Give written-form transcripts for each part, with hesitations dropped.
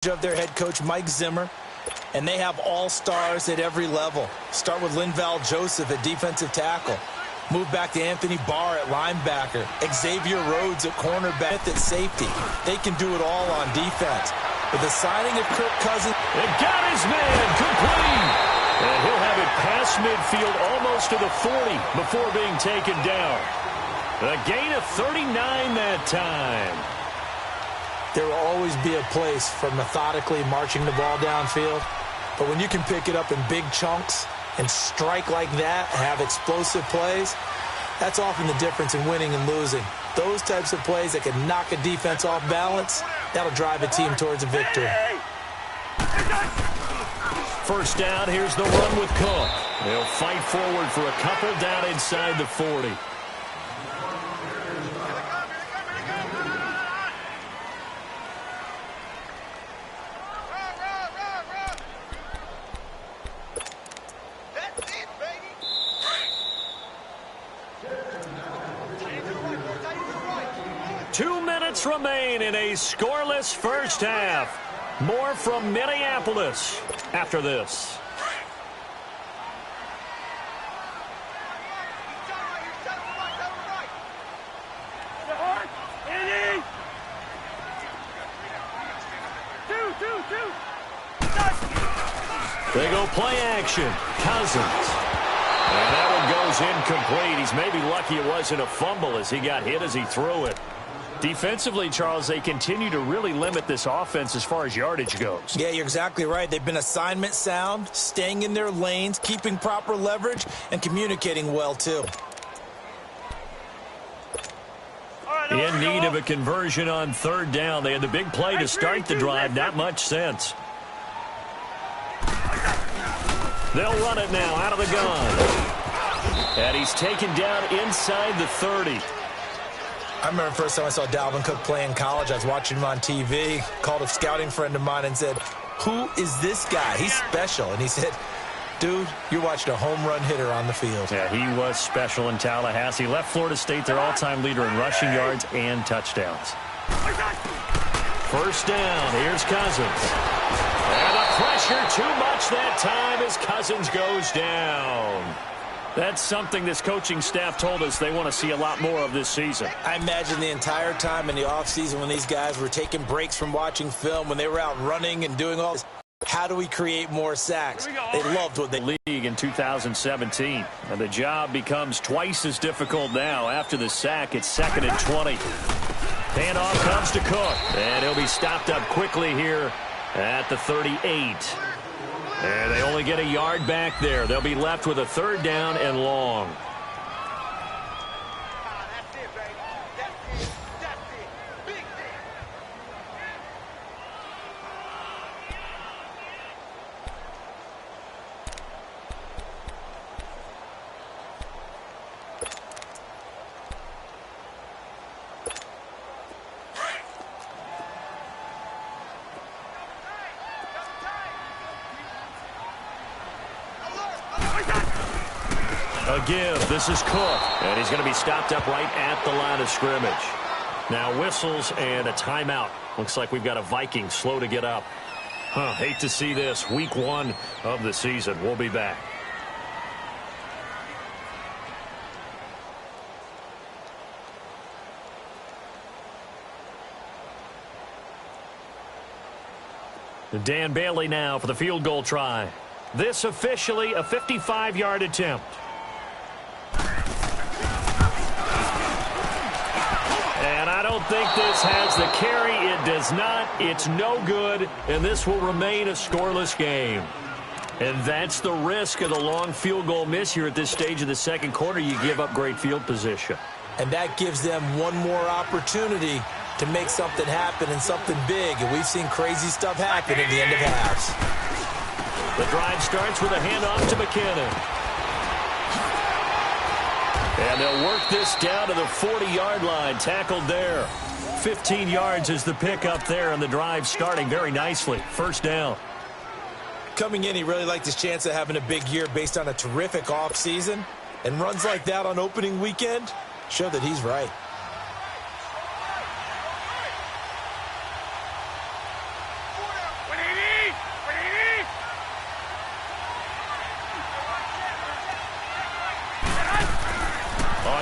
of their head coach, Mike Zimmer, and they have all-stars at every level. Start with Linval Joseph at defensive tackle. Move back to Anthony Barr at linebacker. Xavier Rhodes at cornerback at safety. They can do it all on defense. With the signing of Kirk Cousins. It got his man complete. And he'll have it past midfield almost to the 40 before being taken down. A gain of 39 that time. There will always be a place for methodically marching the ball downfield. But when you can pick it up in big chunks and strike like that, have explosive plays, that's often the difference in winning and losing. Those types of plays that can knock a defense off balance, that'll drive a team towards a victory. First down, here's the run with Cook. They'll fight forward for a couple down inside the 40. Remain in a scoreless first half. More from Minneapolis after this. They go play action. Cousins. And that one goes incomplete. He's maybe lucky it wasn't a fumble as he got hit as he threw it. Defensively, Charles, they continue to really limit this offense as far as yardage goes. Yeah, you're exactly right. They've been assignment sound, staying in their lanes, keeping proper leverage, and communicating well, too. In need of a conversion on third down. They had the big play to start the drive. Not much sense. They'll run it now out of the gun. And he's taken down inside the 30. I remember the first time I saw Dalvin Cook play in college. I was watching him on TV, called a scouting friend of mine and said, "Who is this guy? He's special." And he said, "Dude, you're watching a home run hitter on the field." Yeah, he was special in Tallahassee. Left Florida State their all-time leader in rushing yards and touchdowns. First down, here's Cousins. And the pressure too much that time as Cousins goes down. That's something this coaching staff told us they want to see a lot more of this season. I imagine the entire time in the offseason when these guys were taking breaks from watching film, when they were out running and doing all this, how do we create more sacks? They loved what they league in 2017. And the job becomes twice as difficult now. After the sack, it's 2nd and 20. Handoff comes to Cook. And he'll be stopped up quickly here at the 38. And they only get a yard back there. They'll be left with a third down and long. A give. This is Cook. And he's going to be stopped up right at the line of scrimmage. Now whistles and a timeout. Looks like we've got a Viking slow to get up. Hate to see this. Week 1 of the season. We'll be back. Dan Bailey now for the field goal try. This officially a 55-yard attempt. And I don't think this has the carry. It does not. It's no good. And this will remain a scoreless game. And that's the risk of the long field goal miss here at this stage of the second quarter. You give up great field position. And that gives them one more opportunity to make something happen and something big. And we've seen crazy stuff happen at the end of halves. The drive starts with a handoff to McKinnon. And they'll work this down to the 40-yard line. Tackled there. 15 yards is the pickup there, and the drive starting very nicely. First down. Coming in, he really liked his chance of having a big year based on a terrific offseason. And runs like that on opening weekend show that he's right.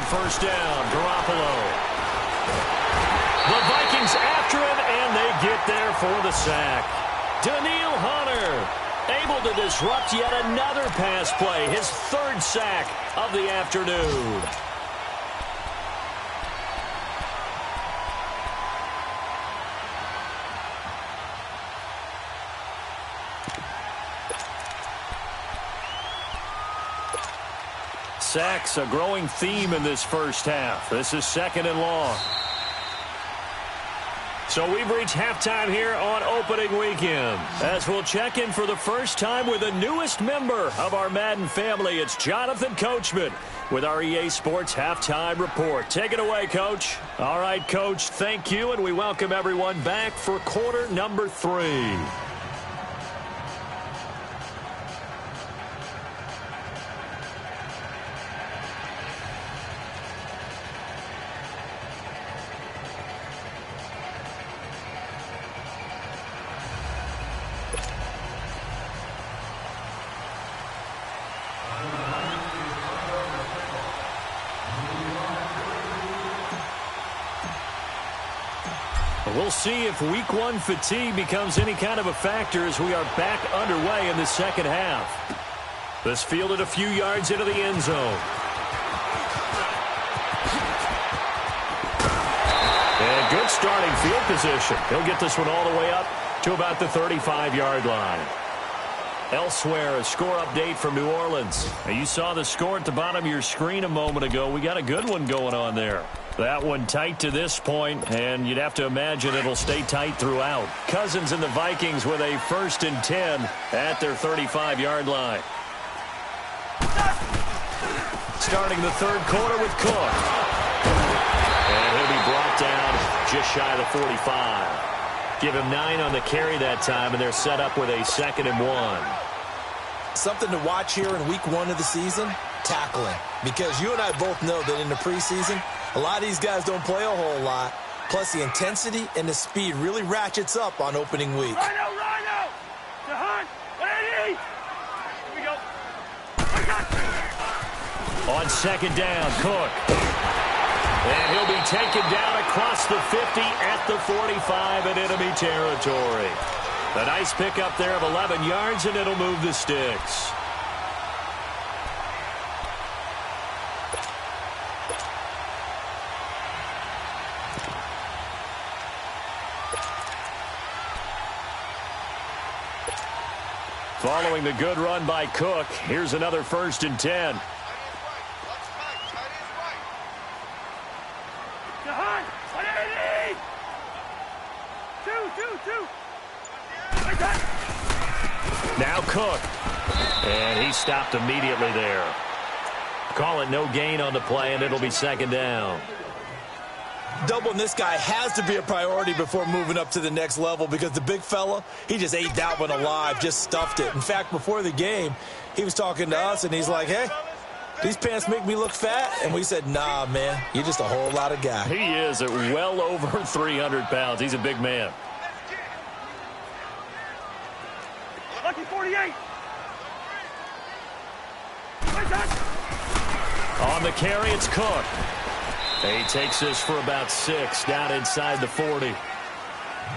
first down. Garoppolo. The Vikings after him, and they get there for the sack. Daniil Hunter able to disrupt yet another pass play. His third sack of the afternoon. Sacks, a growing theme in this first half. This is 2nd and long. So we've reached halftime here on opening weekend. As we'll check in for the first time with the newest member of our Madden family, it's Jonathan Coachman with our EA Sports Halftime Report. Take it away, Coach. All right, Coach, thank you, and we welcome everyone back for quarter number 3. We'll see if week 1 fatigue becomes any kind of a factor as we are back underway in the second half. This fielded a few yards into the end zone. And good starting field position. He'll get this one all the way up to about the 35-yard line. Elsewhere, a score update from New Orleans. Now, you saw the score at the bottom of your screen a moment ago. We got a good one going on there. That one tight to this point, and you'd have to imagine it'll stay tight throughout. Cousins and the Vikings with a 1st and 10 at their 35-yard line. Starting the third quarter with Cook. And he'll be brought down just shy of the 45. Give him 9 on the carry that time, and they're set up with a 2nd and 1. Something to watch here in week 1 of the season, tackling. Because you and I both know that in the preseason, a lot of these guys don't play a whole lot. Plus, the intensity and the speed really ratchets up on opening week. Rhino! The hunt! 180! Here we go. On 2nd down, Cook. And he'll be taken down across the 50 at the 45 in enemy territory. A nice pickup there of 11 yards, and it'll move the sticks. Following the good run by Cook, here's another 1st and 10. The hunt! 180! Two! Now Cook. And he stopped immediately there. Call it no gain on the play, and it'll be 2nd down. Doubling this guy has to be a priority before moving up to the next level because the big fella, he just ate that one alive, just stuffed it. In fact, before the game, he was talking to us, and he's like, hey, these pants make me look fat. And we said, nah, man, you're just a whole lot of guy. He is at well over 300 pounds. He's a big man. Lucky 48! On the carry, it's Cook. He takes this for about 6 down inside the 40.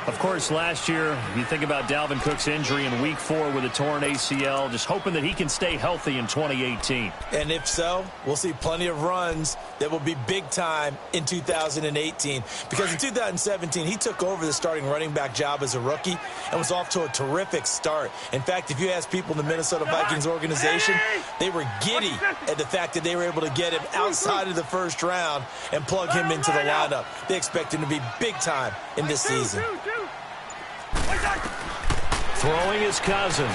Of course, last year, you think about Dalvin Cook's injury in Week 4 with a torn ACL, just hoping that he can stay healthy in 2018. And if so, we'll see plenty of runs that will be big time in 2018. Because in 2017, he took over the starting running back job as a rookie and was off to a terrific start. In fact, if you ask people in the Minnesota Vikings organization, they were giddy at the fact that they were able to get him outside of the first round and plug him into the lineup. They expect him to be big time in this season. Throwing his Cousins.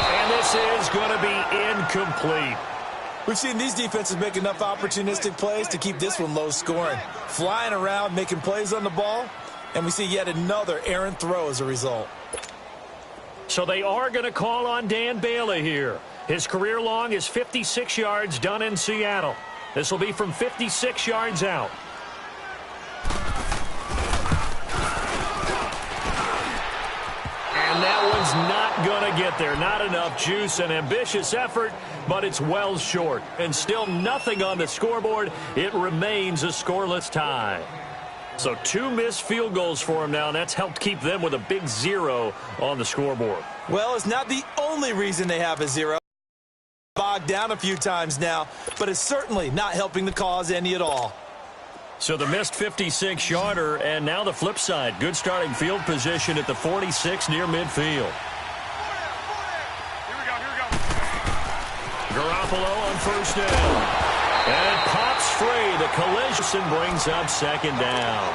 And this is going to be incomplete. We've seen these defenses make enough opportunistic plays to keep this one low scoring. Flying around, making plays on the ball, and we see yet another errant throw as a result. So they are going to call on Dan Bailey here. His career long is 56 yards done in Seattle. This will be from 56 yards out. And that one's not gonna get there. Not enough juice. An ambitious effort, but it's well short. And still nothing on the scoreboard. It remains a scoreless tie. So 2 missed field goals for him now, and that's helped keep them with a big 0 on the scoreboard. Well, it's not the only reason they have a 0. Bogged down a few times now, but it's certainly not helping the cause any at all. So the missed 56-yarder, and now the flip side. Good starting field position at the 46 near midfield. Here we go. Garoppolo on first down. And it pops free. The collision brings up second down.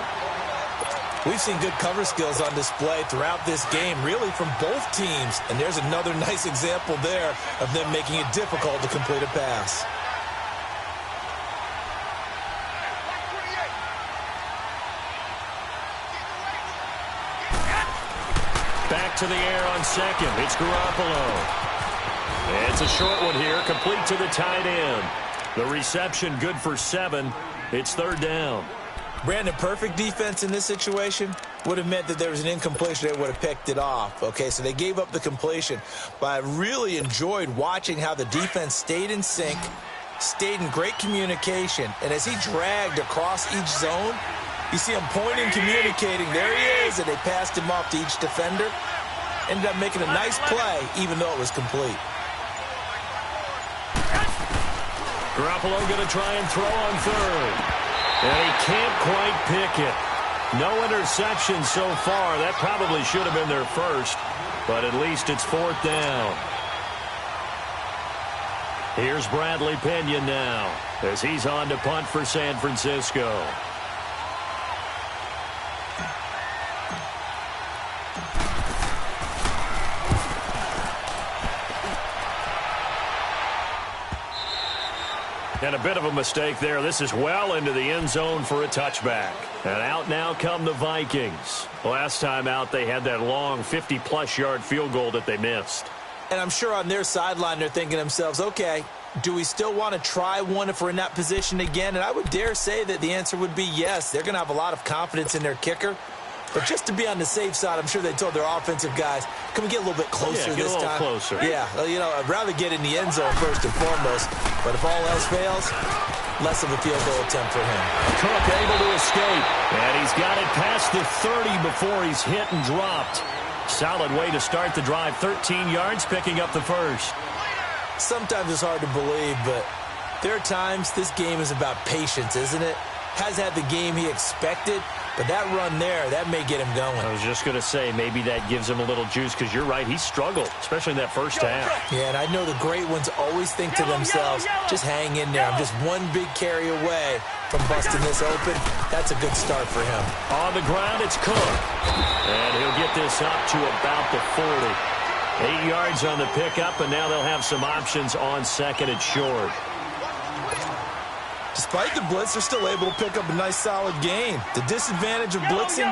We've seen good cover skills on display throughout this game, really from both teams. And there's another nice example there of them making it difficult to complete a pass. Back to the air on second. It's Garoppolo. It's a short one here, complete to the tight end. The reception good for 7. It's third down. Brandon, perfect defense in this situation would have meant that there was an incompletion. They would have picked it off. Okay, so they gave up the completion. But I really enjoyed watching how the defense stayed in sync, stayed in great communication. And as he dragged across each zone, you see him pointing, communicating. There he is, and they passed him off to each defender. Ended up making a nice play, even though it was complete. Garoppolo going to try and throw on third. And he can't quite pick it. No interception so far. That probably should have been their first, but at least it's fourth down. Here's Bradley Pinion now as he's on to punt for San Francisco. And a bit of a mistake there. This is well into the end zone for a touchback. And out now come the Vikings. Last time out, they had that long 50-plus yard field goal that they missed. And I'm sure on their sideline, they're thinking to themselves, okay, do we still want to try one if we're in that position again? And I would dare say that the answer would be yes. They're going to have a lot of confidence in their kicker. But just to be on the safe side, I'm sure they told their offensive guys, can we get a little bit closer this time? Closer. Yeah, you know, I'd rather get in the end zone first and foremost. But if all else fails, less of a field goal attempt for him. Cook able to escape. And he's got it past the 30 before he's hit and dropped. Solid way to start the drive. 13 yards, picking up the first. Sometimes it's hard to believe, but there are times this game is about patience, isn't it? Has had the game he expected, but that run there, that may get him going. I was just going to say, maybe that gives him a little juice, because you're right, he struggled, especially in that first half. Yeah, and I know the great ones always think to themselves, just hang in there. I'm just one big carry away from busting this open. That's a good start for him. On the ground, it's Cook. And he'll get this up to about the 40. 8 yards on the pickup, and now they'll have some options on second and short. Despite the blitz, they're still able to pick up a nice, solid gain. The disadvantage of blitzing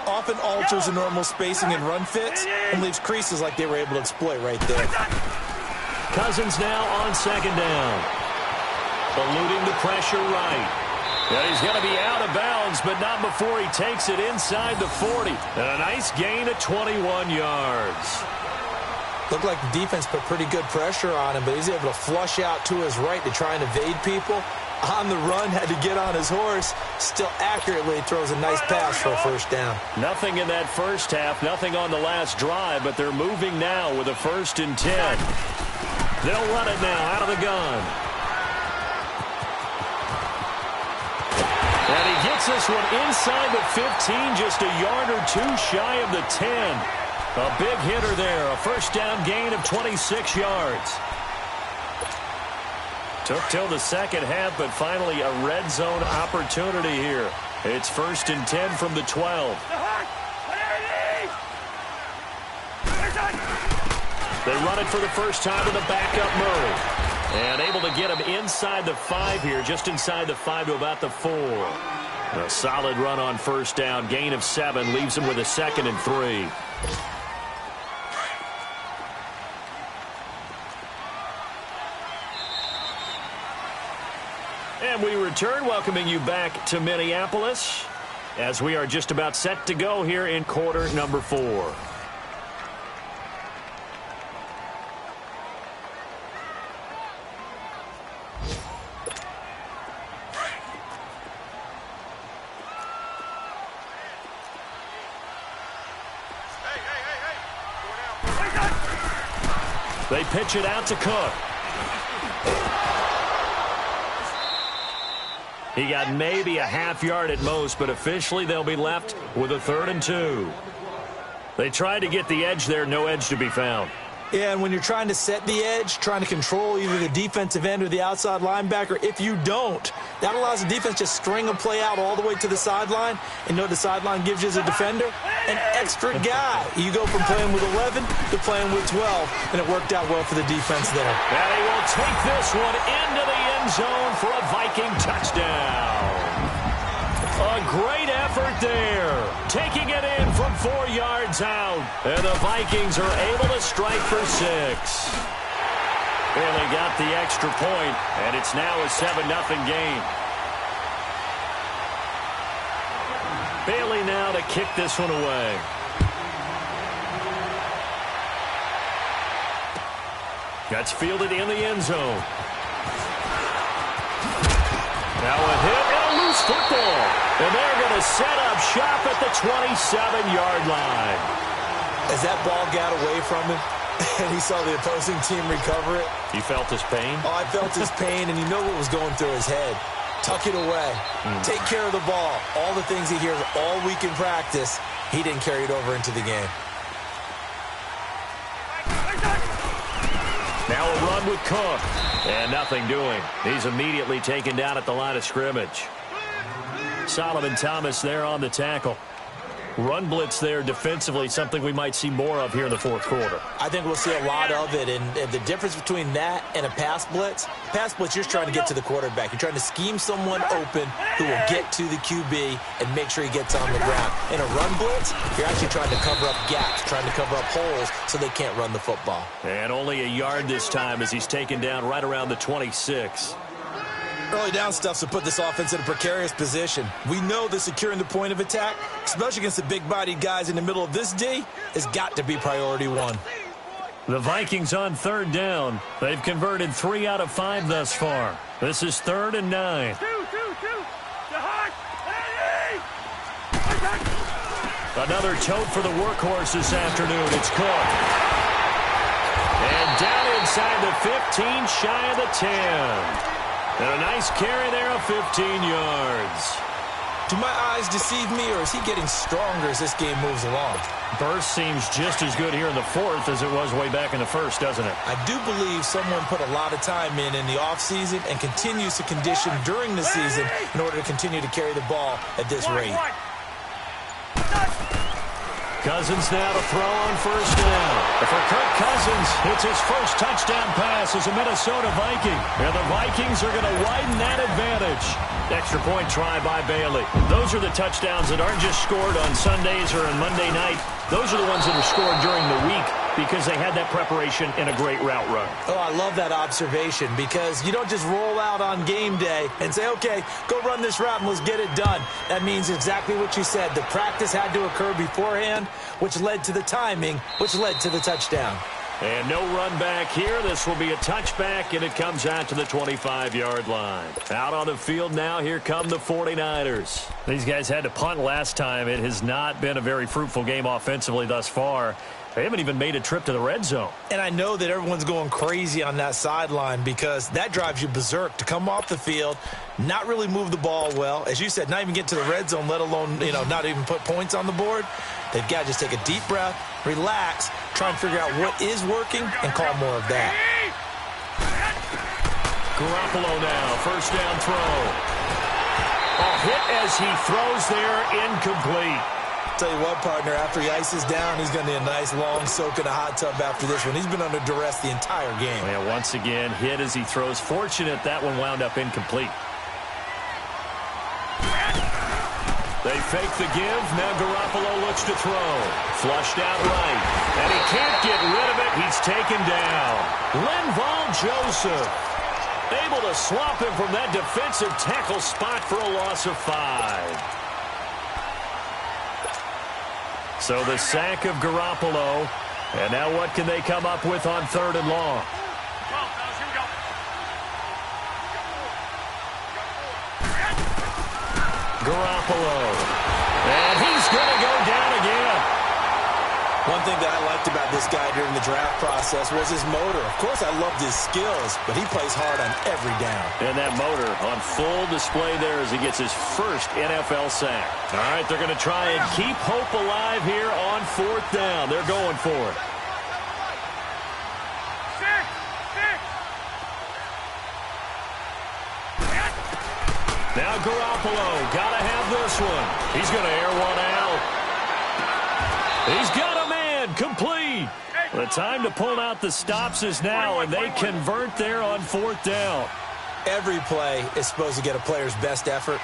often alters the normal spacing and run fits and leaves creases like they were able to exploit right there. Cousins now on second down. Eluding the pressure right. And he's going to be out of bounds, but not before he takes it inside the 40. And a nice gain of 21 yards. Looked like the defense put pretty good pressure on him, but he's able to flush out to his right to try and evade people. On the run, had to get on his horse. Still accurately throws a nice pass for a first down. Nothing in that first half, nothing on the last drive, but they're moving now with a 1st and 10. They'll run it now out of the gun. And he gets this one inside the 15, just a yard or two shy of the 10. A big hitter there, a first down gain of 26 yards. Took till the second half, but finally a red zone opportunity here. It's 1st and 10 from the 12. They run it for the first time with a backup Murray. And able to get him inside the 5 here, just inside the 5 to about the 4. A solid run on first down, gain of 7, leaves him with a 2nd and 3. And we return, welcoming you back to Minneapolis as we are just about set to go here in quarter number 4. They pitch it out to Cook. He got maybe a half yard at most, but officially they'll be left with a 3rd and 2. They tried to get the edge there, no edge to be found. Yeah, and when you're trying to set the edge, trying to control either the defensive end or the outside linebacker, if you don't, that allows the defense to string a play out all the way to the sideline. And the sideline gives you as a defender an extra guy. You go from playing with 11 to playing with 12, and it worked out well for the defense there. And he will take this one into the end zone for a Viking touchdown. A great effort there, taking it in from 4 yards out. And the Vikings are able to strike for 6. Well, they got the extra point, and it's now a 7-0 game. Bailey now to kick this one away. That's fielded in the end zone. Now a hit and a loose football. And they're going to set up shop at the 27-yard line. As that ball got away from him, and he saw the opposing team recover it. You felt his pain? Oh, I felt his pain, and you know what was going through his head. Tuck it away. Take care of the ball. All the things he hears all week in practice, he didn't carry it over into the game. Now a run with Cook. And nothing doing. He's immediately taken down at the line of scrimmage. Solomon Thomas there on the tackle. Run blitz there defensively, something we might see more of here in the 4th quarter. I think we'll see a lot of it, and the difference between that and a pass blitz, you're trying to get to the quarterback. You're trying to scheme someone open who will get to the QB and make sure he gets on the ground. In a run blitz, you're actually trying to cover up gaps, trying to cover up holes so they can't run the football. And only a yard this time as he's taken down right around the 26. Early down stuff to put this offense in a precarious position. We know that securing the point of attack, especially against the big-bodied guys in the middle of this D, has got to be priority 1. The Vikings on 3rd down. They've converted 3 out of 5 thus far. This is 3rd and 9. Another tote for the workhorse this afternoon. It's Cook. And down inside the 15, shy of the 10. And a nice carry there of 15 yards. Do my eyes deceive me, or is he getting stronger as this game moves along? Burst seems just as good here in the 4th as it was way back in the 1st, doesn't it? I do believe someone put a lot of time in the offseason and continues to condition during the season in order to continue to carry the ball at this rate. Cousins now to throw on 1st down. For Kirk Cousins, it's his first touchdown pass as a Minnesota Viking. And the Vikings are going to widen that advantage. Extra point try by Bailey. Those are the touchdowns that aren't just scored on Sundays or on Monday night. Those are the ones that are scored during the week because they had that preparation in a great route run. Oh, I love that observation because you don't just roll out on game day and say, okay, go run this route and let's get it done. That means exactly what you said. The practice had to occur beforehand, which led to the timing, which led to the touchdown. And no run back here. This will be a touchback, and it comes out to the 25-yard line. Out on the field now, here come the 49ers. These guys had to punt last time. It has not been a very fruitful game offensively thus far. They haven't even made a trip to the red zone. And I know that everyone's going crazy on that sideline because that drives you berserk to come off the field, not really move the ball well. As you said, not even get to the red zone, let alone, not even put points on the board. They've got to just take a deep breath, relax, try and figure out what is working, and call more of that. Garoppolo now, first down throw. A hit as he throws there, incomplete. Tell you what, partner, after he ices down, he's going to need a nice long soak in a hot tub after this one. He's been under duress the entire game. Yeah, once again, hit as he throws. Fortunate that one wound up incomplete. They fake the give. Now Garoppolo looks to throw. Flushed out right. And he can't get rid of it. He's taken down. Linval Joseph able to swap him from that defensive tackle spot for a loss of 5. So the sack of Garoppolo. And now what can they come up with on 3rd and long? Garoppolo. And he's going to go down again. One thing that I liked about this guy during the draft process was his motor. Of course, I loved his skills, but he plays hard on every down. And that motor on full display there as he gets his first NFL sack. All right, they're going to try and keep hope alive here on 4th down. They're going for it. Now Garoppolo, gotta have this one. He's going to air one out. He's got a man, complete. The time to pull out the stops is now, and they convert there on 4th down. Every play is supposed to get a player's best effort,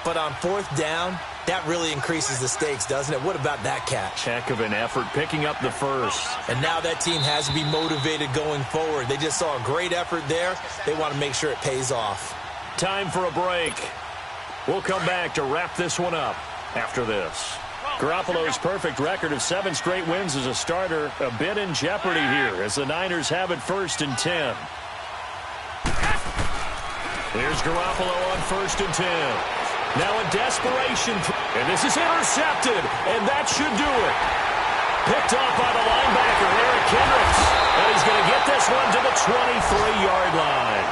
but on 4th down, that really increases the stakes, doesn't it? What about that catch? Heck of an effort, picking up the first. And now that team has to be motivated going forward. They just saw a great effort there. They want to make sure it pays off. Time for a break. We'll come back to wrap this one up after this. Garoppolo's perfect record of 7 straight wins as a starter a bit in jeopardy here as the Niners have it 1st and 10. Here's Garoppolo on 1st and 10. Now a desperation, and this is intercepted, and that should do it. Picked off by the linebacker, Eric Kendricks, and he's going to get this one to the 23-yard line.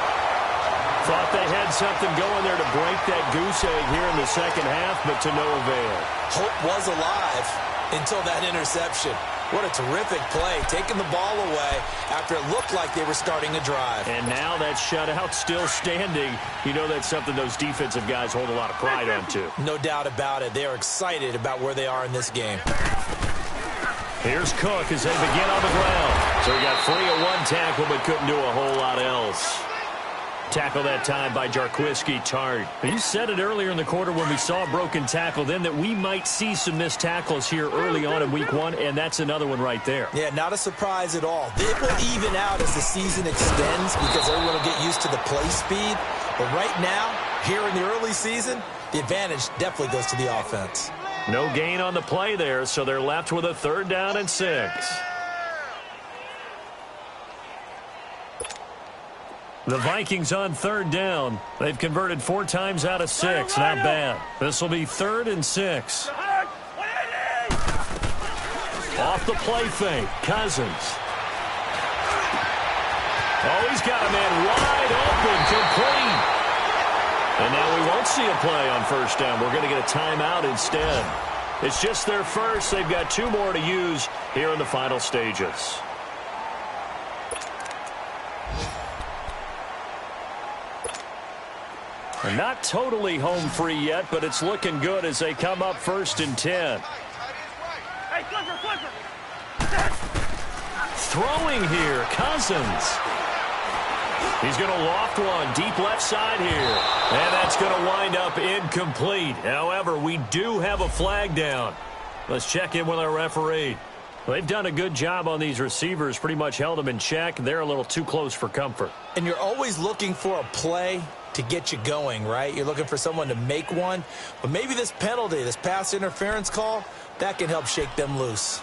Thought they had something going there to break that goose egg here in the second half, but to no avail. Hope was alive until that interception. What a terrific play, taking the ball away after it looked like they were starting a drive. And now that shutout still standing. You know that's something those defensive guys hold a lot of pride on, too. No doubt about it. They are excited about where they are in this game. Here's Cook as they begin on the ground. So he got free of one tackle, but couldn't do a whole lot else. Tackle that time by Jarquiski Tart. You said it earlier in the quarter when we saw a broken tackle then that we might see some missed tackles here early on in week 1, and that's another one right there. Yeah, not a surprise at all. It will even out as the season extends because everyone will get used to the play speed. But right now, here in the early season, the advantage definitely goes to the offense. No gain on the play there, so they're left with a 3rd down and 6. The Vikings on 3rd down. They've converted 4 times out of 6. Not bad. This will be 3rd and 6. Off the play fake. Cousins. Oh, he's got a man wide open. Complete. And now we won't see a play on 1st down. We're going to get a timeout instead. It's just their first. They've got 2 more to use here in the final stages. Not totally home free yet, but it's looking good as they come up 1st and 10. Hey, Clipper! Throwing here, Cousins. He's going to loft one deep left side here. And that's going to wind up incomplete. However, we do have a flag down. Let's check in with our referee. They've done a good job on these receivers, pretty much held them in check. They're a little too close for comfort. And you're always looking for a play to get you going, right? You're looking for someone to make one. But maybe this penalty, this pass interference call, that can help shake them loose.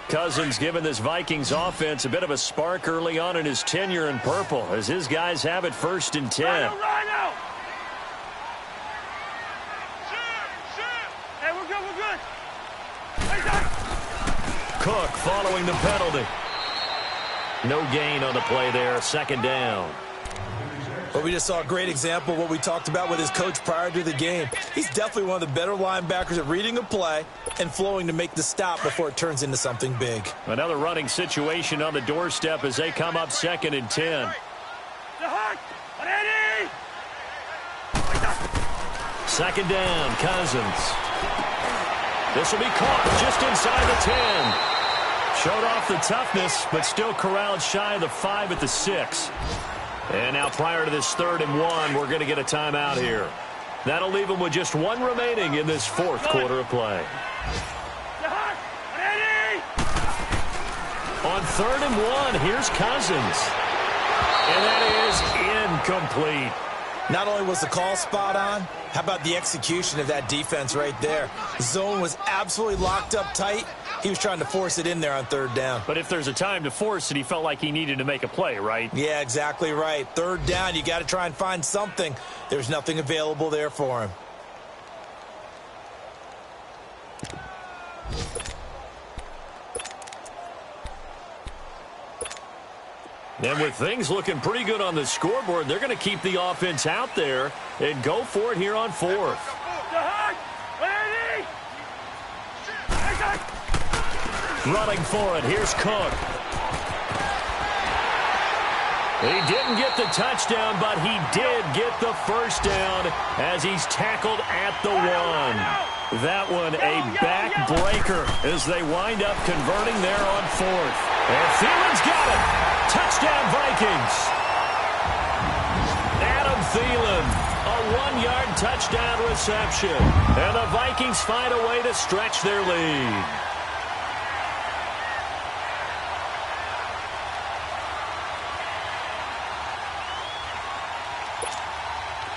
Cousins giving this Vikings offense a bit of a spark early on in his tenure in purple as his guys have it 1st and 10. Rhino! Hey, we're good. Cook following the penalty. No gain on the play there, 2nd down. But we just saw a great example of what we talked about with his coach prior to the game. He's definitely one of the better linebackers at reading a play and flowing to make the stop before it turns into something big. Another running situation on the doorstep as they come up 2nd and 10. 2nd down, Cousins. This will be caught just inside the 10. Showed off the toughness, but still corralled shy of the 5 at the 6. And now prior to this 3rd and 1, we're going to get a timeout here. That'll leave them with just 1 remaining in this 4th quarter of play. On 3rd and 1, here's Cousins. And that is incomplete. Not only was the call spot on, how about the execution of that defense right there? The zone was absolutely locked up tight. He was trying to force it in there on 3rd down. But if there's a time to force it, he felt like he needed to make a play, right? Yeah, exactly right. 3rd down, you got to try and find something. There's nothing available there for him. And with things looking pretty good on the scoreboard, they're going to keep the offense out there and go for it here on fourth. Running for it. Here's Cook. He didn't get the touchdown, but he did get the first down as he's tackled at the 1. That one a backbreaker as they wind up converting there on fourth. And Thielen's got it. Touchdown, Vikings. Adam Thielen, a 1-yard touchdown reception. And the Vikings find a way to stretch their lead.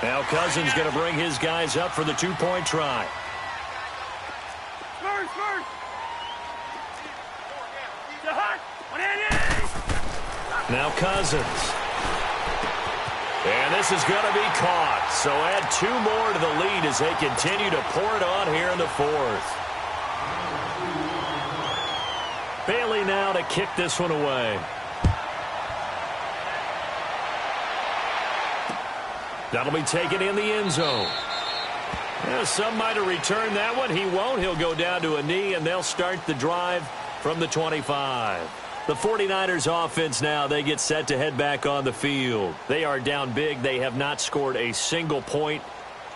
Now Cousins going to bring his guys up for the 2-point try. Now Cousins. And this is going to be caught. So add 2 more to the lead as they continue to pour it on here in the fourth. Bailey now to kick this one away. That'll be taken in the end zone. Yeah, some might have returned that one. He won't. He'll go down to a knee, and they'll start the drive from the 25. The 49ers offense now, they get set to head back on the field. They are down big. They have not scored a single point.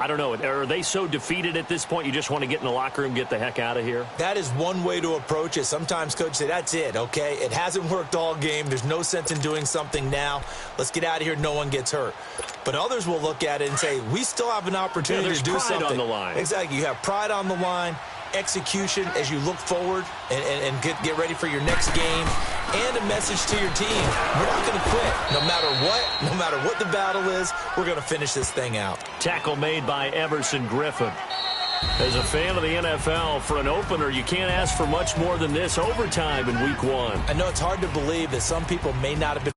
I don't know. Are they so defeated at this point you just want to get in the locker room, get the heck out of here? That is one way to approach it. Sometimes coaches say, that's it, okay? It hasn't worked all game. There's no sense in doing something now. Let's get out of here. No one gets hurt. But others will look at it and say, we still have an opportunity to do something. There's pride on the line. Exactly. You have pride on the line, execution as you look forward and get ready for your next game, and a message to your team. We're not going to quit. No matter what the battle is, we're going to finish this thing out. Tackle made by Everson Griffin. As a fan of the NFL, for an opener, you can't ask for much more than this overtime in week 1. I know it's hard to believe that some people may not have been